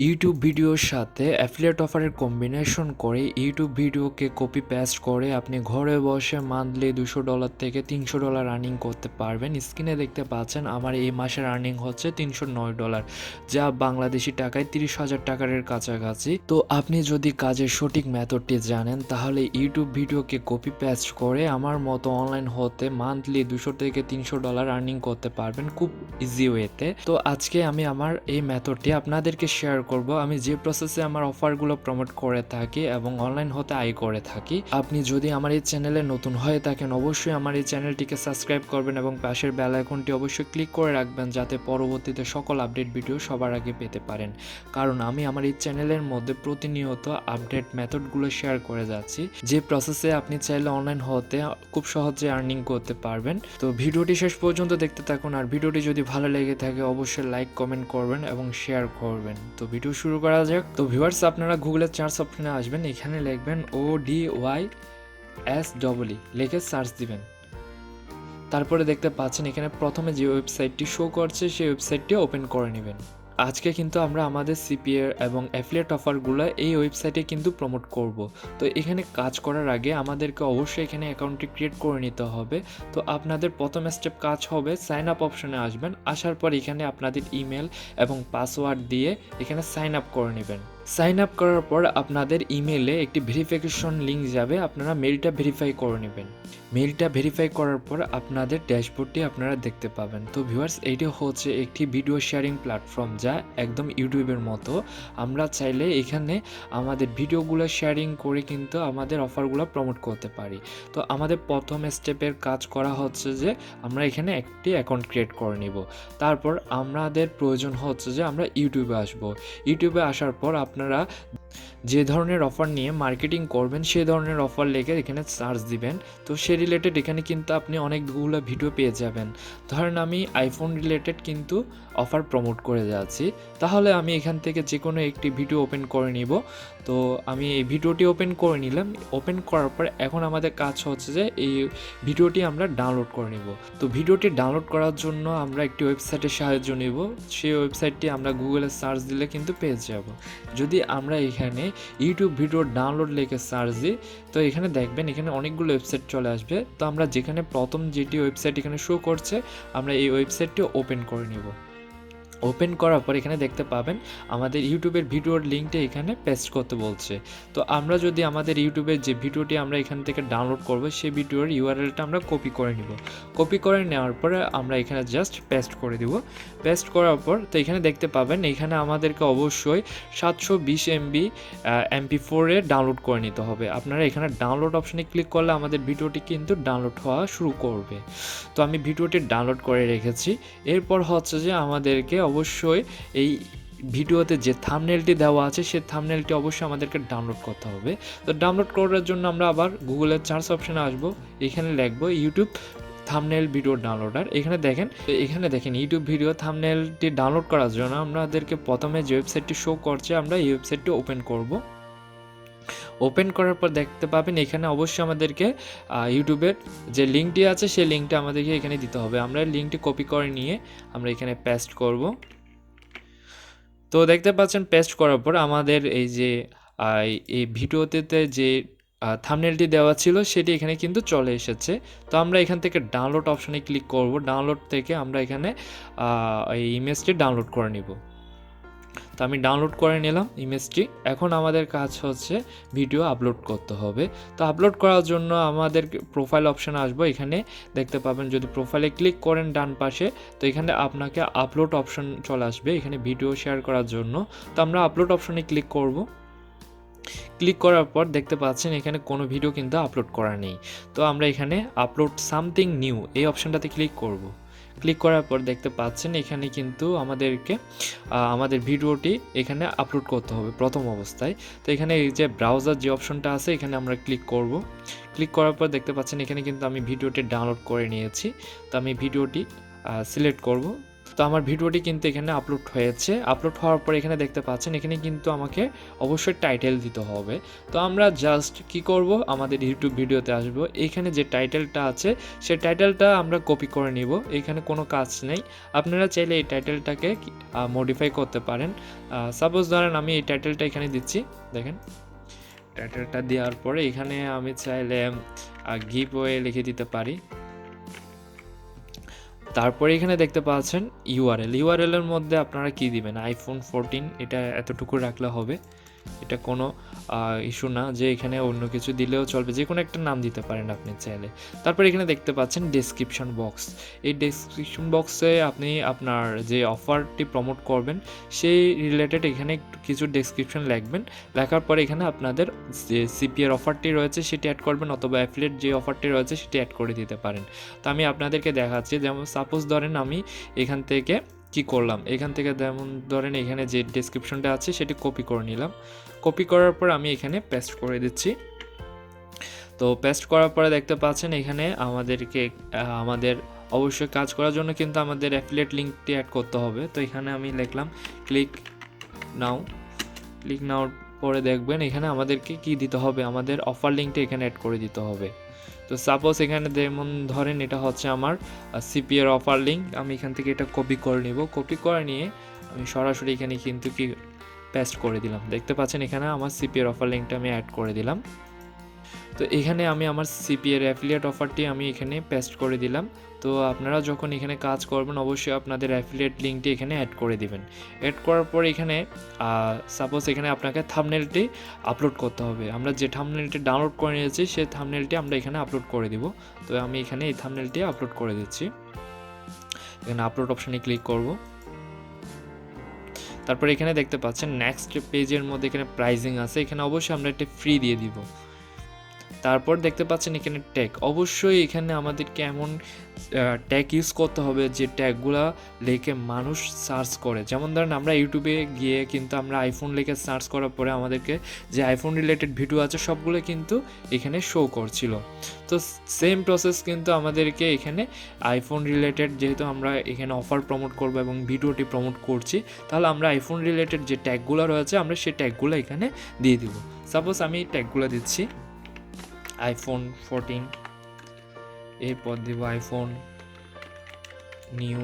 YouTube ভিডিওর সাথে affiliate অফারের কম্বিনেশন করে ইউটিউব ভিডিওকে কপি পেস্ট করে আপনি ঘরে বসে মান্থলি $200 থেকে $300 আর্নিং করতে পারবেন। স্ক্রিনে দেখতে পাচ্ছেন আমার এই মাসের আর্নিং হচ্ছে $309, যা বাংলাদেশি টাকায় 30,000 টাকার কাছাকাছি। তো আপনি যদি কাজের সঠিক মেথডটি জানেন তাহলে ইউটিউব ভিডিওকে কপি পেস্ট করে আমার মতো অনলাইন হতে মান্থলি $200 থেকে $300 আর্নিং করতে পারবেন খুব ইজি ওয়েতে। তো আজকে আমি আমার এই মেথডটি আপনাদেরকে শেয়ার করব। আমি যে প্রসেসে আমার অফারগুলো প্রমোট করে থাকি এবং অনলাইন হতে আয় করে থাকি। আপনি যদি আমার এই চ্যানেলে নতুন হয়ে থাকেন অবশ্যই আমার এই চ্যানেলটিকে সাবস্ক্রাইব করবেন এবং পাশের বেল আইকনটি অবশ্যই ক্লিক করে রাখবেন যাতে পরবর্তীতে সকল আপডেট ভিডিও সবার আগে পেতে পারেন। কারণ আমি আমার এই চ্যানেলের মধ্যে প্রতিনিয়ত আপডেট মেথডগুলো শেয়ার করে যাচ্ছি, যে প্রসেসে আপনি চাইলে অনলাইন হতে খুব সহজে আর্নিং করতে পারবেন। তো ভিডিওটি শেষ পর্যন্ত দেখতে থাকুন, আর ভিডিওটি যদি ভালো লেগে থাকে অবশ্যই লাইক কমেন্ট করবেন এবং শেয়ার করবেন। তো ভিডিও শুরু করা যাক। তো ভিউয়ার্স, আপনারা গুগলের সার্চ অপশনে আসবেন, এখানে লিখবেন ODYSEE লিখে সার্চ দিবেন। তারপরে দেখতে পাচ্ছেন এখানে প্রথমে যে ওয়েবসাইটটি শো করছে সেই ওয়েবসাইটটি ওপেন করে নেবেন। আজকে কিন্তু আমরা আমাদের সিপিএ এবং অ্যাফিলিয়েট অফারগুলো এই ওয়েবসাইটে কিন্তু প্রমোট করব। তো এখানে কাজ করার আগে আমাদেরকে অবশ্যই এখানে অ্যাকাউন্টটি ক্রিয়েট করে নিতে হবে। তো আপনাদের প্রথম স্টেপ কাজ হবে সাইন আপ অপশনে আসবেন, আসার পর এখানে আপনাদের ইমেল এবং পাসওয়ার্ড দিয়ে এখানে সাইন আপ করে নেবেন। সাইন আপ করার পর আপনাদের ইমেলে একটি ভেরিফিকেশন লিঙ্ক যাবে, আপনারা মেলটা ভেরিফাই করে নেবেন। মেলটা ভেরিফাই করার পর আপনাদের ড্যাশবোর্ডটি আপনারা দেখতে পাবেন। তো ভিউয়ার্স, এইটা হচ্ছে একটি ভিডিও শেয়ারিং প্ল্যাটফর্ম যা একদম ইউটিউবের মতো। আমরা চাইলে এখানে আমাদের ভিডিওগুলো শেয়ারিং করে কিন্তু আমাদের অফারগুলো প্রমোট করতে পারি। তো আমাদের প্রথম স্টেপের কাজ করা হচ্ছে যে আমরা এখানে একটি অ্যাকাউন্ট ক্রিয়েট করে নিব। তারপর আমাদের প্রয়োজন হচ্ছে যে আমরা ইউটিউবে আসব। ইউটিউবে আসার পর আপনারা যে ধরনের অফার নিয়ে মার্কেটিং করবেন সেই ধরনের অফার লিখে এখানে সার্চ দিবেন। তো সে রিলেটেড এখানে কিন্তু আপনি অনেকগুলো ভিডিও পেয়ে যাবেন। ধরেন আমি আইফোন রিলেটেড কিন্তু অফার প্রমোট করে যাচ্ছি, তাহলে আমি এখান থেকে যে কোনো একটি ভিডিও ওপেন করে নিব। তো আমি এই ভিডিওটি ওপেন করে নিলাম। ওপেন করার পর এখন আমাদের কাজ হচ্ছে যে এই ভিডিওটি আমরা ডাউনলোড করে নিব। তো ভিডিওটি ডাউনলোড করার জন্য আমরা একটি ওয়েবসাইটের সাহায্য নেব। সেই ওয়েবসাইটটি আমরা গুগলে সার্চ দিলে কিন্তু পেয়ে যাব। যদি আমরা এখানে ইউটিউব ভিডিও ডাউনলোড লিখে সার্চ দিই তো এখানে দেখবেন এখানে অনেকগুলো ওয়েবসাইট চলে আসবে। তো আমরা যেখানে প্রথম যেটি ওয়েবসাইট এখানে শো করছে আমরা এই ওয়েবসাইটটি ওপেন করে নিব। ওপেন করার পর এখানে দেখতে পাবেন আমাদের ইউটিউবের ভিডিওর লিঙ্কটা এখানে পেস্ট করতে বলছে। তো আমরা যদি আমাদের ইউটিউবের যে ভিডিওটি আমরা এখান থেকে ডাউনলোড করব সেই ভিডিওর ইউআরএলটা আমরা কপি করে নিব। কপি করে নেওয়ার পরে আমরা এখানে জাস্ট পেস্ট করে দিব। পেস্ট করার পর তো এখানে দেখতে পাবেন এখানে আমাদেরকে অবশ্যই 720 MB MP4 ডাউনলোড করে নিতে হবে। আপনারা এখানে ডাউনলোড অপশনে ক্লিক করলে আমাদের ভিডিওটি কিন্তু ডাউনলোড হওয়া শুরু করবে। তো আমি ভিডিওটি ডাউনলোড করে রেখেছি। এরপর হচ্ছে যে আমাদেরকে অবশ্যই এই ভিডিওতে যে থাম্বনেলটি দেওয়া আছে সেই থাম্বনেলটি অবশ্যই আমাদেরকে ডাউনলোড করতে হবে। তো ডাউনলোড করার জন্য আমরা আবার গুগলের সার্চ অপশনে আসব, এখানে লিখব ইউটিউব থাম্বনেল ভিডিও ডাউনলোডার। এখানে দেখেন ইউটিউব ভিডিও থাম্বনেলটি ডাউনলোড করার জন্য আমাদেরকে প্রথমে যে ওয়েবসাইটটি শো করছে আমরা এই ওয়েবসাইটটি ওপেন করব। ওপেন করার পর দেখতে পাবেন এখানে অবশ্যই আমাদেরকে ইউটিউবের যে লিঙ্কটি আছে সেই লিঙ্কটা আমাদেরকে এখানে দিতে হবে। আমরা লিঙ্কটি কপি করে নিয়ে আমরা এখানে পেস্ট করব। তো দেখতে পাচ্ছেন পেস্ট করার পর আমাদের এই যে এই ভিডিওতে যে থাম্বনেলটি দেওয়া ছিল সেটি এখানে কিন্তু চলে এসেছে। তো আমরা এখান থেকে ডাউনলোড অপশনে ক্লিক করব। ডাউনলোড থেকে আমরা এখানে এই ইমেজটি ডাউনলোড করে নিব। তো আমি ডাউনলোড করে নিলাম ইমেজটি। এখন আমাদের কাজ হচ্ছে ভিডিও আপলোড করতে হবে। তো আপলোড করার জন্য আমাদের প্রোফাইল অপশানে আসবো। এখানে দেখতে পাবেন যদি প্রোফাইলে ক্লিক করেন ডান পাশে তো এখানে আপনাকে আপলোড অপশন চলে আসবে এখানে ভিডিও শেয়ার করার জন্য। তো আমরা আপলোড অপশনে ক্লিক করব। ক্লিক করার পর দেখতে পাচ্ছেন এখানে কোনো ভিডিও কিন্তু আপলোড করা নেই। তো আমরা এখানে আপলোড সামথিং নিউ এই অপশানটাতে ক্লিক করব। ক্লিক করার পর দেখতে পাচ্ছেন এখানে কিন্তু আমাদেরকে আমাদের ভিডিওটি এখানে আপলোড করতে হবে প্রথম অবস্থায়। তো এখানে এই যে ব্রাউজার যে অপশনটা আছে এখানে আমরা ক্লিক করব। ক্লিক করার পর দেখতে পাচ্ছেন এখানে কিন্তু আমি ভিডিওটি ডাউনলোড করে নিয়েছি। তো আমি ভিডিওটি সিলেক্ট করব। তো আমার ভিডিওটি কিন্তু এখানে আপলোড হয়েছে। আপলোড হওয়ার পর এখানে দেখতে পাচ্ছেন এখানে কিন্তু আমাকে অবশ্যই টাইটেল দিতে হবে। তো আমরা জাস্ট কি করব, আমাদের ইউটিউব ভিডিওতে আসব, এইখানে যে টাইটেলটা আছে সেই টাইটেলটা আমরা কপি করে নিব। এখানে কোনো কাজ নেই, আপনারা চাইলে এই টাইটেলটাকে মডিফাই করতে পারেন। সাপোজ ধরেন আমি এই টাইটেলটা এখানে দিচ্ছি, দেখেন টাইটেলটা দেওয়ার পরে এখানে আমি চাইলে গিভওয়ে লিখে দিতে পারি। তারপরে এখানে দেখতে পাচ্ছেন ইউআরএল এর মধ্যে আপনারা কি দিবেন, iPhone 14 এটা এতটুকু রাখলে হবে। এটা কোনো ইস্যু না যে এখানে অন্য কিছু দিলেও চলবে, যে কোনো একটা নাম দিতে পারেন আপনি চাইলে। তারপর এখানে দেখতে পাচ্ছেন ডেসক্রিপশন বক্স। এই ডেসক্রিপশন বক্সে আপনি আপনার যে অফারটি প্রমোট করবেন সেই রিলেটেড এখানে কিছু ডেসক্রিপশন লিখবেন। লেখার পরে এখানে আপনাদের যে CPA এর অফারটি রয়েছে সেটি অ্যাড করবেন, অথবা অ্যাফিলিয়েট যে অফারটি রয়েছে সেটি অ্যাড করে দিতে পারেন। তো আমি আপনাদেরকে দেখাচ্ছি, যেমন সাপোজ ধরেন আমি এখান থেকে কি করলাম, এখান থেকে যেমন ধরেন এখানে যে ডেসক্রিপশনটা আছে সেটি কপি করে নিলাম। কপি করার পর আমি এখানে পেস্ট করে দিচ্ছি। তো পেস্ট করার পরে দেখতে পাচ্ছেন এখানে আমাদের অবশ্যই কাজ করার জন্য কিন্তু আমাদের অ্যাফিলিয়েট লিঙ্কটি অ্যাড করতে হবে। তো এখানে আমি লিখলাম ক্লিক নাও পরে দেখবেন এখানে আমাদেরকে কি দিতে হবে, আমাদের অফার লিঙ্কটা এখানে অ্যাড করে দিতে হবে। তো সাপোজ এখানে যেমন ধরেন এটা হচ্ছে আমার CPA এর অফার লিঙ্ক, আমি এখান থেকে এটা কপি করে নিব। কপি করে নিয়ে আমি সরাসরি এখানে কিন্তু কি পেস্ট করে দিলাম। দেখতে পাচ্ছেন এখানে আমার CPA এর অফার লিঙ্কটা আমি অ্যাড করে দিলাম। তো এখানে আমি আমার CPA এর অ্যাফিলিয়েট অফারটি আমি এখানে পেস্ট করে দিলাম। তো আপনারা যখন এখানে কাজ করবেন অবশ্যই আপনাদের অ্যাফিলিয়েট লিঙ্কটি এখানে অ্যাড করে দিবেন। অ্যাড করার পর এখানে সাপোজ এখানে আপনাকে থাম্বনেলটি আপলোড করতে হবে। আমরা যে থাম্বনেলটি ডাউনলোড করে নিয়েছি সেই থাম্বনেলটি আমরা এখানে আপলোড করে দিব। তো আমি এখানে এই থাম্বনেলটি আপলোড করে দিচ্ছি। এখানে আপলোড অপশানে ক্লিক করব। তারপর এখানে দেখতে পাচ্ছেন নেক্সট পেজের মধ্যে এখানে প্রাইজিং আছে, এখানে অবশ্যই আমরা একটা ফ্রি দিয়ে দিব। তারপর দেখতে পাচ্ছেন এখানে ট্যাগ, অবশ্যই এখানে আমাদেরকে এমন ট্যাগ ইউজ করতে হবে যে ট্যাগগুলা লিখে মানুষ সার্চ করে। যেমন ধরেন আমরা ইউটিউবে গিয়ে কিন্তু আমরা আইফোন লিখে সার্চ করার পরে আমাদেরকে যে আইফোন রিলেটেড ভিডিও আছে সবগুলো কিন্তু এখানে শো করছিল। তো সেম প্রসেস কিন্তু আমাদেরকে এখানে আইফোন রিলেটেড, যেহেতু আমরা এখানে অফার প্রমোট করব এবং ভিডিওটি প্রমোট করছি, তাহলে আমরা আইফোন রিলেটেড যে ট্যাগগুলো রয়েছে আমরা সেই ট্যাগগুলো এখানে দিয়ে দিব। সাপোজ আমি এই ট্যাগগুলো দিচ্ছি iPhone 14, এরপর দিব iPhone নিউ।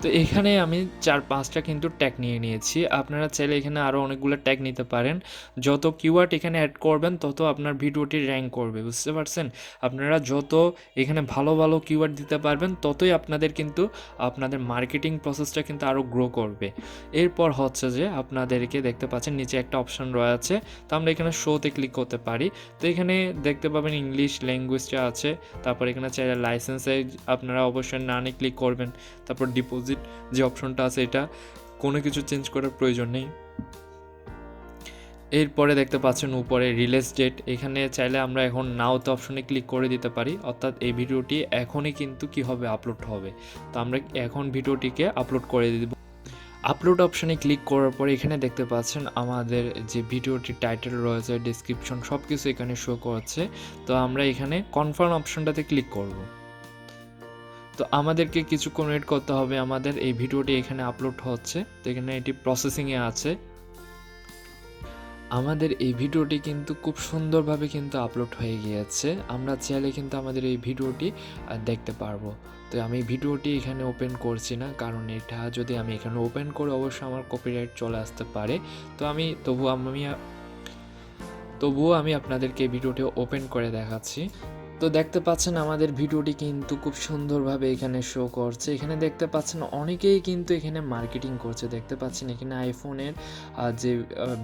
তো এখানে আমি 4-5টা কিন্তু ট্যাগ নিয়ে নিয়েছি। আপনারা চাইলে এখানে আরও অনেকগুলো ট্যাগ নিতে পারেন। যত কিওয়ার্ড এখানে অ্যাড করবেন তত আপনার ভিডিওটি র্যাঙ্ক করবে, বুঝতে পারছেন? আপনারা যত এখানে ভালো ভালো কিওয়ার্ড দিতে পারবেন ততই আপনাদের কিন্তু আপনাদের মার্কেটিং প্রসেসটা কিন্তু আরও গ্রো করবে। এরপর হচ্ছে যে আপনাদেরকে দেখতে পাচ্ছেন নিচে একটা অপশন রয়েছে, তো আমরা এখানে শোতে ক্লিক করতে পারি। তো এখানে দেখতে পাবেন ইংলিশ ল্যাঙ্গুয়েজটা আছে। তারপর এখানে চাইলে লাইসেন্সে আপনারা অবশ্যই নানে ক্লিক করবেন। তারপর ডিপোজিট যে অপশনটা আছে এটা কোনো কিছু চেঞ্জ করার প্রয়োজন নেই। এরপরে দেখতে পাচ্ছেন উপরে রিলিজ ডেট, এখানে চাইলে আমরা এখন নাওতে অপশনে ক্লিক করে দিতে পারি, অর্থাৎ এই ভিডিওটি এখনই কিন্তু কি হবে, আপলোড হবে। তো আমরা এখন ভিডিওটিকে আপলোড করে দিব। আপলোড অপশনে ক্লিক করার পরে এখানে দেখতে পাচ্ছেন আমাদের যে ভিডিওটির টাইটেল রয়েছে, ডেসক্রিপশন সব কিছু এখানে শো করছে। তো আমরা এখানে কনফার্ম অপশনটাতে ক্লিক করব। তো আমাদেরকে কিছুক্ষণ ওয়েট করতে হবে, আমাদের এই ভিডিওটি এখানে আপলোড হচ্ছে। তো এখানে এটি প্রসেসিংয়ে আছে। আমাদের এই ভিডিওটি কিন্তু খুব সুন্দরভাবে কিন্তু আপলোড হয়ে গিয়েছে। আমরা চাইলে কিন্তু আমাদের এই ভিডিওটি দেখতে পারবো। তো আমি ভিডিওটি এখানে ওপেন করছি না, কারণ এটা যদি আমি এখানে ওপেন করে অবশ্যই আমার কপিরাইট চলে আসতে পারে। তো আমি তবুও আমি আপনাদেরকে ভিডিওটি ওপেন করে দেখাচ্ছি। তো দেখতে পাচ্ছেন আমাদের ভিডিওটি কিন্তু খুব সুন্দরভাবে এখানে শো করছে। এখানে দেখতে পাচ্ছেন অনেকেই কিন্তু এখানে মার্কেটিং করছে। দেখতে পাচ্ছেন এখানে আইফোনের যে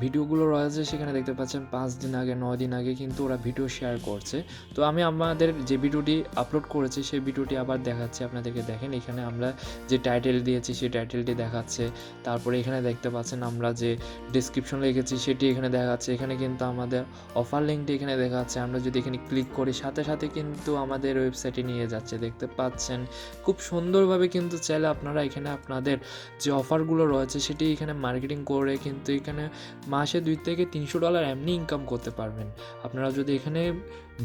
ভিডিওগুলো রয়েছে সেখানে দেখতে পাচ্ছেন 5 দিন আগে 9 দিন আগে কিন্তু ওরা ভিডিও শেয়ার করছে। তো আমি আমাদের যে ভিডিওটি আপলোড করেছি সেই ভিডিওটি আবার দেখাচ্ছি আপনাদেরকে। দেখেন এখানে আমরা যে টাইটেল দিয়েছি সেই টাইটেলটি দেখাচ্ছে। তারপরে এখানে দেখতে পাচ্ছেন আমরা যে ডেসক্রিপশন লিখেছি সেটি এখানে দেখাচ্ছে। এখানে কিন্তু আমাদের অফার লিঙ্কটি এখানে দেখাচ্ছে। আমরা যদি এখানে ক্লিক করি সাথে সাথে কিন্তু আমাদের ওয়েবসাইটে নিয়ে যাচ্ছে। দেখতে পাচ্ছেন খুব সুন্দরভাবে কিন্তু চাইলে আপনারা এখানে আপনাদের যে অফারগুলো রয়েছে সেটি এখানে মার্কেটিং করে কিন্তু এখানে মাসে $2 থেকে $300 এমনি ইনকাম করতে পারবেন। আপনারা যদি এখানে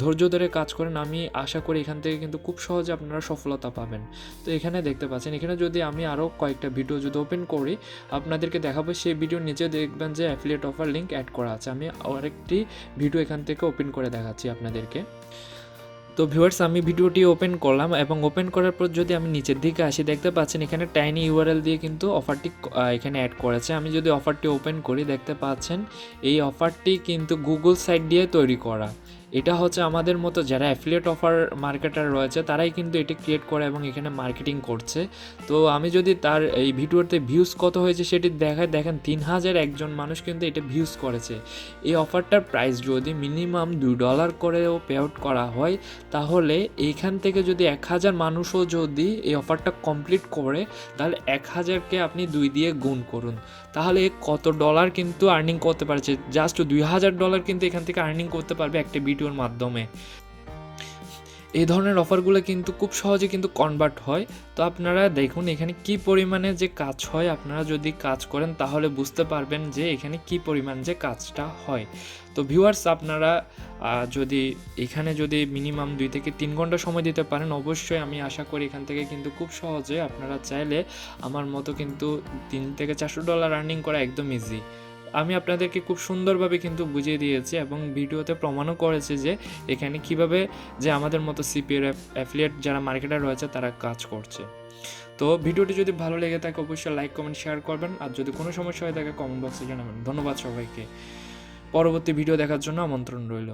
ধৈর্য ধরে কাজ করেন, আমি আশা করি এখান থেকে কিন্তু খুব সহজে আপনারা সফলতা পাবেন। তো এখানে দেখতে পাচ্ছেন, এখানে যদি আমি আরও কয়েকটা ভিডিও যদি ওপেন করি আপনাদেরকে দেখাবো, সেই ভিডিওর নিচে দেখবেন যে অ্যাফিলিয়েট অফার লিঙ্ক অ্যাড করা আছে। আমি আরেকটি ভিডিও এখান থেকে ওপেন করে দেখাচ্ছি আপনাদেরকে। তো ভিউয়ার্স, আমি ভিডিওটি ওপেন করলাম এবং ওপেন করার পর যদি আমি নিচের দিকে আসি দেখতে পাচ্ছেন এখানে টাইনি ইউআরএল দিয়ে কিন্তু অফারটি এখানে অ্যাড করেছে। আমি যদি অফারটি ওপেন করি দেখতে পাচ্ছেন এই অফারটি কিন্তু গুগল সাইট দিয়ে তৈরি করা। এটা হচ্ছে আমাদের মতো যারা অ্যাফিলিয়েট অফার মার্কেটার রয়েছে তারাই কিন্তু এটি ক্রিয়েট করে এবং এখানে মার্কেটিং করছে। তো আমি যদি তার এই ভিডিওতে ভিউজ কত হয়েছে সেটি দেখায়, দেখেন 3000 একজন মানুষ কিন্তু এটা ভিউজ করেছে। এই অফারটার প্রাইস যদি মিনিমাম $2 করেও পে আউট করা হয় তাহলে এইখান থেকে যদি 1000 মানুষও যদি এই অফারটা কমপ্লিট করে তাহলে 1000কে আপনি 2 দিয়ে গুণ করুন, তাহলে কত ডলার কিন্তু আর্নিং করতে পারছে। জাস্ট $2000 কিন্তু এখান থেকে আর্নিং করতে পারবে একটা ভিডিওর মাধ্যমে। এই ধরনের অফারগুলো কিন্তু খুব সহজে কিন্তু কনভার্ট হয়। তো আপনারা দেখুন এখানে কি পরিমাণে যে কাজ হয়, আপনারা যদি কাজ করেন তাহলে বুঝতে পারবেন যে এখানে কি পরিমাণ যে কাজটা হয়। তো ভিউয়ার্স, আপনারা যদি এখানে যদি মিনিমাম 2 থেকে 3 ঘন্টা সময় দিতে পারেন অবশ্যই আমি আশা করি এখান থেকে কিন্তু খুব সহজে আপনারা চাইলে আমার মতো কিন্তু $300 থেকে $400 আর্নিং করা একদম ইজি। আমি আপনাদেরকে খুব সুন্দরভাবে কিন্তু বুঝিয়ে দিয়েছি এবং ভিডিওতে প্রমাণও করেছি যে এখানে কিভাবে যে আমাদের মতো সিপিএর অ্যাফিলিয়েট যারা মার্কেটার রয়েছে তারা কাজ করছে। তো ভিডিওটি যদি ভালো লেগে থাকে অবশ্যই লাইক কমেন্ট শেয়ার করবেন, আর যদি কোনো সমস্যা হয়ে থাকে কমেন্ট বক্সে জানাবেন। ধন্যবাদ সবাইকে। পরবর্তী ভিডিও দেখার জন্য আমন্ত্রণ রইল।